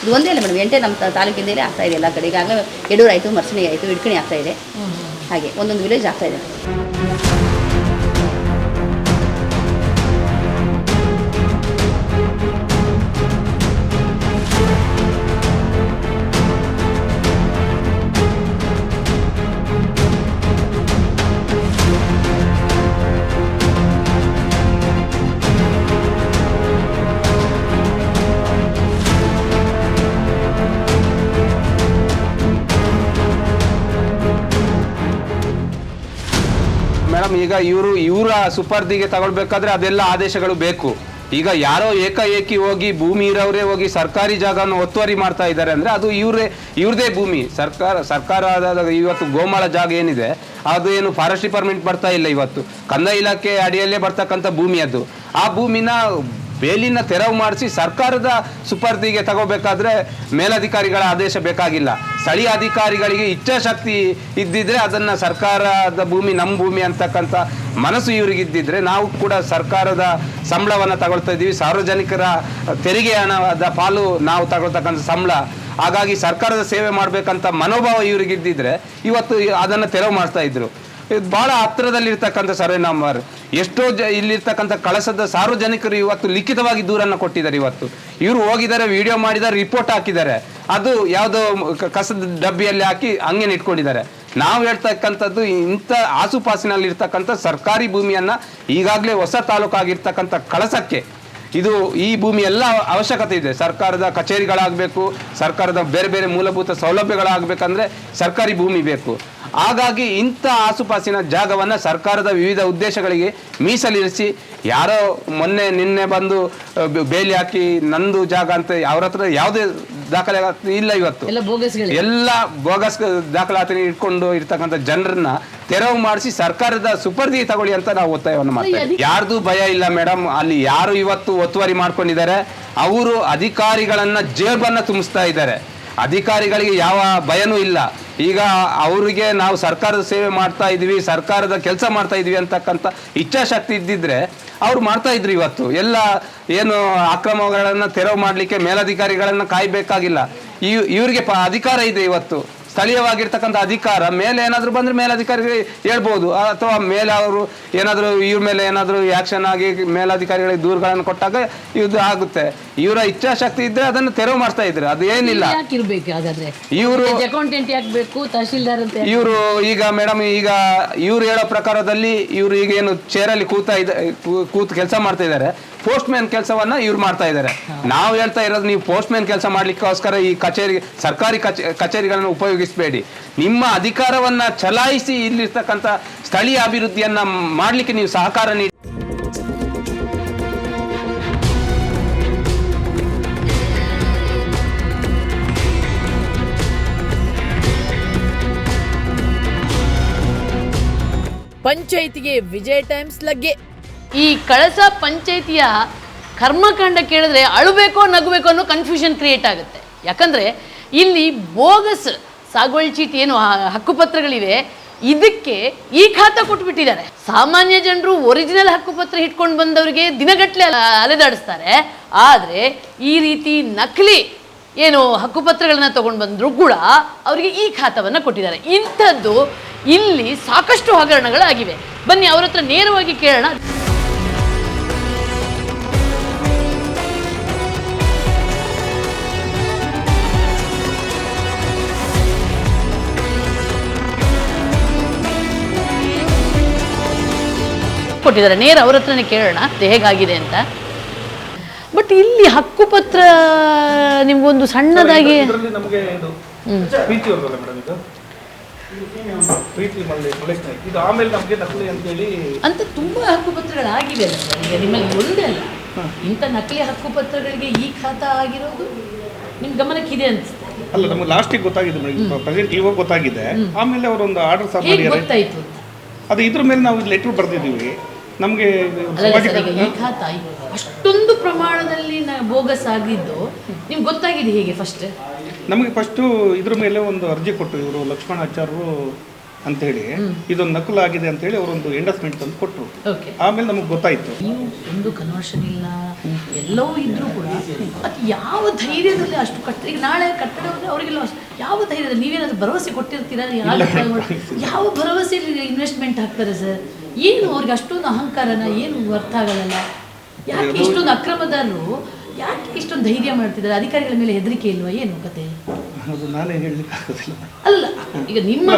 ಇದು ಒಂದೇ ಅಲ್ಲ ಮೇಡಮ್, ಎಂಟೇ ನಮ್ಮ ತಾಲೂಕಿಂದಲೇ ಆಗ್ತಾಯಿದೆ ಎಲ್ಲ ಕಡೆ. ಈಗಾಗಲೇ ಯಡೂರು ಆಯಿತು, ಮರ್ಸಣಿ ಆಯಿತು, ಇಡ್ಕಣಿ ಆಗ್ತಾಯಿದೆ, ಹಾಗೆ ಒಂದೊಂದು ವಿಲೇಜ್ ಆಗ್ತಾಯಿದೆ. ಈಗ ಇವರ ಸುಪರ್ದಿಗೆ ತಗೊಳ್ಬೇಕಾದ್ರೆ ಅದೆಲ್ಲ ಆದೇಶಗಳು ಬೇಕು. ಈಗ ಯಾರೋ ಏಕಾಏಕಿ ಹೋಗಿ ಭೂಮಿ ಇರೋರೇ ಹೋಗಿ ಸರ್ಕಾರಿ ಜಾಗವನ್ನು ಒತ್ತುವರಿ ಮಾಡ್ತಾ ಇದ್ದಾರೆ ಅಂದರೆ ಅದು ಇವ್ರದೇ ಭೂಮಿ. ಸರ್ಕಾರದ ಇವತ್ತು ಗೋಮಾಳ ಜಾಗ ಏನಿದೆ ಅದು ಏನು ಫಾರೆಸ್ಟ್ ಡಿಪಾರ್ಟ್ಮೆಂಟ್ ಬರ್ತಾ ಇಲ್ಲ, ಇವತ್ತು ಕಂದಾಯ ಇಲಾಖೆ ಅಡಿಯಲ್ಲೇ ಬರ್ತಕ್ಕಂಥ ಭೂಮಿ ಅದು. ಆ ಭೂಮಿನ ಬೇಲಿನ ತೆರವು ಮಾಡಿಸಿ ಸರ್ಕಾರದ ಸುಪರ್ದಿಗೆ ತಗೋಬೇಕಾದ್ರೆ ಮೇಲಧಿಕಾರಿಗಳ ಆದೇಶ ಬೇಕಾಗಿಲ್ಲ. ಸ್ಥಳೀಯ ಅಧಿಕಾರಿಗಳಿಗೆ ಇಚ್ಛಾಶಕ್ತಿ ಇದ್ದಿದ್ರೆ ಅದನ್ನು ಸರ್ಕಾರದ ಭೂಮಿ ನಮ್ಮ ಭೂಮಿ ಅಂತಕ್ಕಂಥ ಮನಸ್ಸು ಇವರಿಗಿದ್ದಿದ್ರೆ ನಾವು ಕೂಡ ಸರ್ಕಾರದ ಸಂಬಳವನ್ನು ತಗೊಳ್ತಾ ಇದ್ದೀವಿ, ಸಾರ್ವಜನಿಕರ ತೆರಿಗೆ ಹಣದ ಪಾಲು ನಾವು ತಗೊಳ್ತಕ್ಕಂಥ ಸಂಬಳ. ಹಾಗಾಗಿ ಸರ್ಕಾರದ ಸೇವೆ ಮಾಡಬೇಕಂತ ಮನೋಭಾವ ಇವರಿಗಿದ್ದಿದ್ರೆ ಇವತ್ತು ಅದನ್ನು ತೆರವು ಮಾಡ್ತಾ ಇದ್ರು. ಬಹಳ ಹತ್ತಿರದಲ್ಲಿರ್ತಕ್ಕಂಥ ಸರ್ವೆ ನಂಬರ್. ಎಷ್ಟೋ ಇಲ್ಲಿರ್ತಕ್ಕಂಥ ಕಳಸದ ಸಾರ್ವಜನಿಕರು ಇವತ್ತು ಲಿಖಿತವಾಗಿ ದೂರನ್ನು ಕೊಟ್ಟಿದ್ದಾರೆ. ಇವತ್ತು ಇವರು ಹೋಗಿದ್ದಾರೆ, ವಿಡಿಯೋ ಮಾಡಿದ್ದಾರೆ, ರಿಪೋರ್ಟ್ ಹಾಕಿದ್ದಾರೆ, ಅದು ಯಾವುದೋ ಕಸದ ಡಬ್ಬಿಯಲ್ಲಿ ಹಾಕಿ ಹಂಗೆ ಇಟ್ಕೊಂಡಿದ್ದಾರೆ. ನಾವು ಹೇಳ್ತಕ್ಕಂಥದ್ದು ಇಂಥ ಆಸುಪಾಸಿನಲ್ಲಿ ಇರ್ತಕ್ಕಂಥ ಸರ್ಕಾರಿ ಭೂಮಿಯನ್ನು ಈಗಾಗಲೇ ಹೊಸ ತಾಲೂಕಾಗಿರ್ತಕ್ಕಂಥ ಕಳಸಕ್ಕೆ ಈ ಭೂಮಿ ಎಲ್ಲ ಅವಶ್ಯಕತೆ ಇದೆ. ಸರ್ಕಾರದ ಕಚೇರಿಗಳಾಗಬೇಕು, ಸರ್ಕಾರದ ಬೇರೆ ಬೇರೆ ಮೂಲಭೂತ ಸೌಲಭ್ಯಗಳಾಗಬೇಕಂದ್ರೆ ಸರ್ಕಾರಿ ಭೂಮಿ ಬೇಕು. ಹಾಗಾಗಿ ಇಂಥ ಆಸುಪಾಸಿನ ಜಾಗವನ್ನು ಸರ್ಕಾರದ ವಿವಿಧ ಉದ್ದೇಶಗಳಿಗೆ ಮೀಸಲಿರಿಸಿ ಯಾರೋ ನಿನ್ನೆ ಬಂದು ಬೇಲಿ ಹಾಕಿ ನಂದು ಜಾಗ ಅಂತ ಅವ್ರ ಹತ್ರ ಯಾವುದೇ ದಾಖಲಾತಿ ಇಲ್ಲ. ಇವತ್ತು ಎಲ್ಲ ಬೋಗಸ್ ದಾಖಲಾತಿ ಇಟ್ಕೊಂಡು ಇರ್ತಕ್ಕಂಥ ಜನರನ್ನ ತೆರವು ಮಾಡಿಸಿ ಸರ್ಕಾರದ ಸುಪರ್ದಿಗೆ ತಗೊಳ್ಳಿ ಅಂತ ನಾವು ಒತ್ತಾಯವನ್ನು ಮಾಡ್ತೇವೆ. ಯಾರ್ದು ಭಯ ಇಲ್ಲ ಮೇಡಮ್. ಅಲ್ಲಿ ಯಾರು ಇವತ್ತು ಒತ್ತುವರಿ ಮಾಡ್ಕೊಂಡಿದ್ದಾರೆ ಅವರು ಅಧಿಕಾರಿಗಳನ್ನ ಜೇಬನ್ನ ತುಂಬಿಸ್ತಾ ಇದ್ದಾರೆ. ಅಧಿಕಾರಿಗಳಿಗೆ ಯಾವ ಭಯನೂ ಇಲ್ಲ. ಈಗ ಅವರಿಗೆ ನಾವು ಸರ್ಕಾರದ ಸೇವೆ ಮಾಡ್ತಾ ಇದೀವಿ, ಸರ್ಕಾರದ ಕೆಲಸ ಮಾಡ್ತಾ ಇದೀವಿ ಅಂತಕ್ಕಂಥ ಇಚ್ಛಾಶಕ್ತಿ ಇದ್ದಿದ್ರೆ ಅವ್ರು ಮಾಡ್ತಾ ಇದ್ರು. ಇವತ್ತು ಎಲ್ಲ ಏನು ಅಕ್ರಮಗಳನ್ನು ತೆರವು ಮಾಡಲಿಕ್ಕೆ ಮೇಲಧಿಕಾರಿಗಳನ್ನು ಕಾಯಬೇಕಾಗಿಲ್ಲ. ಇವ್ರಿಗೆ ಅಧಿಕಾರ ಇದೆ. ಇವತ್ತು ಸ್ಥಳೀಯವಾಗಿರ್ತಕ್ಕಂಥ ಅಧಿಕಾರ ಮೇಲೆ ಏನಾದರೂ ಬಂದರೆ ಮೇಲಧಿಕಾರಿಗೆ ಹೇಳ್ಬೋದು, ಅಥವಾ ಮೇಲೆ ಅವರು ಏನಾದರೂ ಇವ್ರ ಮೇಲೆ ಏನಾದರೂ ಆ್ಯಕ್ಷನ್ ಆಗಿ ಮೇಲಧಿಕಾರಿಗಳಿಗೆ ದೂರುಗಳನ್ನು ಕೊಟ್ಟಾಗ ಇದು ಆಗುತ್ತೆ. ಇವರ ಇಚ್ಛಾಶಕ್ತಿ ಇದ್ದರೆ ಅದನ್ನು ತೆರವು ಮಾಡ್ತಾ ಇದ್ರು. ಅದು ಏನಿಲ್ಲ. ಇವರು ಇವರು ಈಗ ಮೇಡಮ್ ಈಗ ಇವ್ರು ಹೇಳೋ ಪ್ರಕಾರದಲ್ಲಿ ಇವರು ಈಗ ಏನು ಚೇರಲ್ಲಿ ಕೂತು ಕೆಲಸ ಮಾಡ್ತಾ ಇದ್ದಾರೆ, ಪೋಸ್ಟ್ ಮ್ಯಾನ್ ಕೆಲಸವನ್ನ ಇವ್ರು ಮಾಡ್ತಾ ಇದ್ದಾರೆ. ನಾವು ಹೇಳ್ತಾ ಇರೋದು ನೀವು ಪೋಸ್ಟ್ ಮ್ಯಾನ್ ಕೆಲಸ ಮಾಡ್ಲಿಕ್ಕೋಸ್ಕರ ಈ ಸರ್ಕಾರಿ ಕಚೇರಿಗಳನ್ನು ಉಪಯೋಗಿಸಬೇಡಿ. ನಿಮ್ಮ ಅಧಿಕಾರವನ್ನ ಚಲಾಯಿಸಿ ಇಲ್ಲಿರ್ತಕ್ಕಂಥ ಸ್ಥಳೀಯ ಅಭಿವೃದ್ಧಿಯನ್ನ ಮಾಡ್ಲಿಕ್ಕೆ ನೀವು ಸಹಕಾರ ನೀಡಿ. ಪಂಚಾಯಿತಿಗೆ ವಿಜಯ ಟೈಮ್ಸ್ ಲಗ್ಗೆ. ಈ ಕಳಸ ಪಂಚಾಯಿತಿಯ ಕರ್ಮಕಾಂಡ ಕೇಳಿದ್ರೆ ಅಳಬೇಕೋ ನಗಬೇಕೋ ಅನ್ನೋ ಕನ್ಫ್ಯೂಷನ್ ಕ್ರಿಯೇಟ್ ಆಗುತ್ತೆ. ಯಾಕಂದರೆ ಇಲ್ಲಿ ಬೋಗಸ್ ಸಾಗುವಳಿ ಚೀಟಿ ಏನು ಹಕ್ಕುಪತ್ರಗಳಿವೆ, ಇದಕ್ಕೆ ಈ ಖಾತಾ ಕೊಟ್ಬಿಟ್ಟಿದ್ದಾರೆ. ಸಾಮಾನ್ಯ ಜನರು ಒರಿಜಿನಲ್ ಹಕ್ಕುಪತ್ರ ಇಟ್ಕೊಂಡು ಬಂದವರಿಗೆ ದಿನಗಟ್ಟಲೆ ಅಲೆದಾಡಿಸ್ತಾರೆ. ಆದರೆ ಈ ರೀತಿ ನಕಲಿ ಏನು ಹಕ್ಕುಪತ್ರಗಳನ್ನ ತಗೊಂಡು ಬಂದರೂ ಕೂಡ ಅವರಿಗೆ ಈ ಖಾತಾವನ್ನು ಕೊಟ್ಟಿದ್ದಾರೆ. ಇಂಥದ್ದು ಇಲ್ಲಿ ಸಾಕಷ್ಟು ಹಗರಣಗಳಾಗಿವೆ. ಬನ್ನಿ ಅವ್ರ ಹತ್ರ ನೇರವಾಗಿ ಕೇಳೋಣ. ಕೊಟ್ಟಿದ್ದಾರೆ, ನೇರ ಅವ್ರ ಹತ್ರನೇ ಕೇಳೋಣ ಹೇಗಾಗಿದೆ ಅಂತ. ಬಟ್ ಇಲ್ಲಿ ಹಕ್ಕುಪತ್ರ ನಿಮ್ಗೊಂದು ಸಣ್ಣದಾಗಿ ನಮಗೆ ಇದು ಪ್ರೀತಿ ಅವ್ರಲ್ಲ ಮೇಡಮ್, ಇದು ಪ್ರೀತಿ ಇದು ಆಮೇಲೆ ನಮಗೆ ನಕಲಿ ಅಂತೇಳಿ ಅಂತ ತುಂಬಾ ಹಕ್ಕುಪತ್ರಗಳಾಗಿವೆ ಅಲ್ಲ ಸರ್. ಈಗ ನಿಮ್ಮಲ್ಲಿ ಒಂದೇ ಅಲ್ಲ, ಇಂಥ ನಕಲಿ ಹಕ್ಕುಪತ್ರಗಳಿಗೆ ಈ ಖಾತಾ ಆಗಿರೋದು ನಿಮ್ ಗಮನಕ್ಕಿದೆ ಅನ್ಸುತ್ತೆ. ಅಲ್ಲ, ನಮ್ಗೆ ಲಾಸ್ಟಿಗೆ ಗೊತ್ತಾಗಿದೆ ಮೇಡಮ್, ಪ್ರೆಸೆಂಟ್ ಇವಾಗ ಗೊತ್ತಾಗಿದೆ. ಆಮೇಲೆ ಅವರೊಂದು ಆರ್ಡರ್ ಸಹ ಗೊತ್ತಾಯ್ತು. ಅದು ಇದ್ರ ಮೇಲೆ ನಾವು ಲೆಟರ್ ಬರ್ದಿದ್ದೀವಿ. ನಮಗೆ ಈ ಖಾತಾ ಅಷ್ಟೊಂದು ಪ್ರಮಾಣದಲ್ಲಿ ಬೋಗಸ್ ಆಗಿದ್ದು ನಿಮ್ಗೆ ಗೊತ್ತಾಗಿದೆ ಹೇಗೆ? ನಮಗೆ ಫಸ್ಟು ಇದ್ರ ಮೇಲೆ ಒಂದು ಅರ್ಜಿ ಕೊಟ್ಟು ಇವರು ಲಕ್ಷ್ಮಣಾಚಾರ್ಯರು ಅಂತೇಳಿ ಇದೊಂದು ನಕಲು ಆಗಿದೆ ಅಂತೇಳಿ ಅವರೊಂದು ಎಂಡಸ್ಮೆಂಟ್ ತಂದು ಕೊಟ್ಟರು. ಆಮೇಲೆ ನಮಗೆ ಗೊತ್ತಾಯ್ತು. ನೀವು ಒಂದು ಕನ್ವರ್ಷನ್ ಇಲ್ಲ ಎಲ್ಲವೂ ಇದ್ರೂ ಕೂಡ ಅದು ಯಾವ ಧೈರ್ಯದಲ್ಲಿ ಅಷ್ಟು ಈಗ ನಾಳೆ ಕಟ್ಟಡ ಅವರಿಗೆಲ್ಲ ಯಾವ ಧೈರ್ಯದಲ್ಲಿ ನೀವೇನಾದ್ರೂ ಭರವಸೆ ಕೊಟ್ಟಿರ್ತೀರಾ? ಯಾವ ಭರವಸೆಯಲ್ಲಿ ಇನ್ವೆಸ್ಟ್ಮೆಂಟ್ ಹಾಕ್ತಾರೆ ಸರ್? ಏನು ಅವ್ರಿಗೆ ಅಷ್ಟೊಂದು ಅಹಂಕಾರನ ಏನು ಅರ್ಥ ಆಗಲ್ಲ. ಯಾಕೆ ಇಷ್ಟೊಂದು ಅಕ್ರಮದಾರರು ಯಾಕೆ ಇಷ್ಟೊಂದು ಧೈರ್ಯ ಮಾಡ್ತಿದ್ದಾರೆ? ಅಧಿಕಾರಿಗಳ ಮೇಲೆ ಹೆದರಿಕೆ ಇಲ್ವಾ? ಏನು ಕತೆ? ನಾನೇ ಹೇಳಲಿಕ್ಕೆ ಆಗೋದಿಲ್ಲ. ಅಲ್ಲ, ಈಗ ನಿಮ್ಮ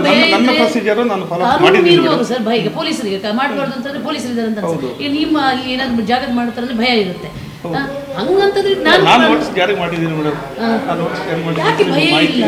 ಸರ್ ಭಯ. ಈಗ ಪೊಲೀಸರಿಗೆ ಮಾಡಬಾರ್ದು ಅಂತಂದ್ರೆ ಪೊಲೀಸರು ಇದ್ದಾರೆ ಅಂತ. ಈಗ ನಿಮ್ಮ ಅಲ್ಲಿ ಏನಾದ್ರು ಜಾಗದ ಮಾಡ್ತಾರೆ ಭಯ ಇರುತ್ತೆ. ಹಂಗಂತಂದ್ರೆ ನಾನು ನೋಟಿಸ್ ಜಾರಿ ಮಾಡಿದ್ದೀನಿ ಮೇಡಮ್. ಯಾಕೆ ಭಯ ಇಲ್ಲ?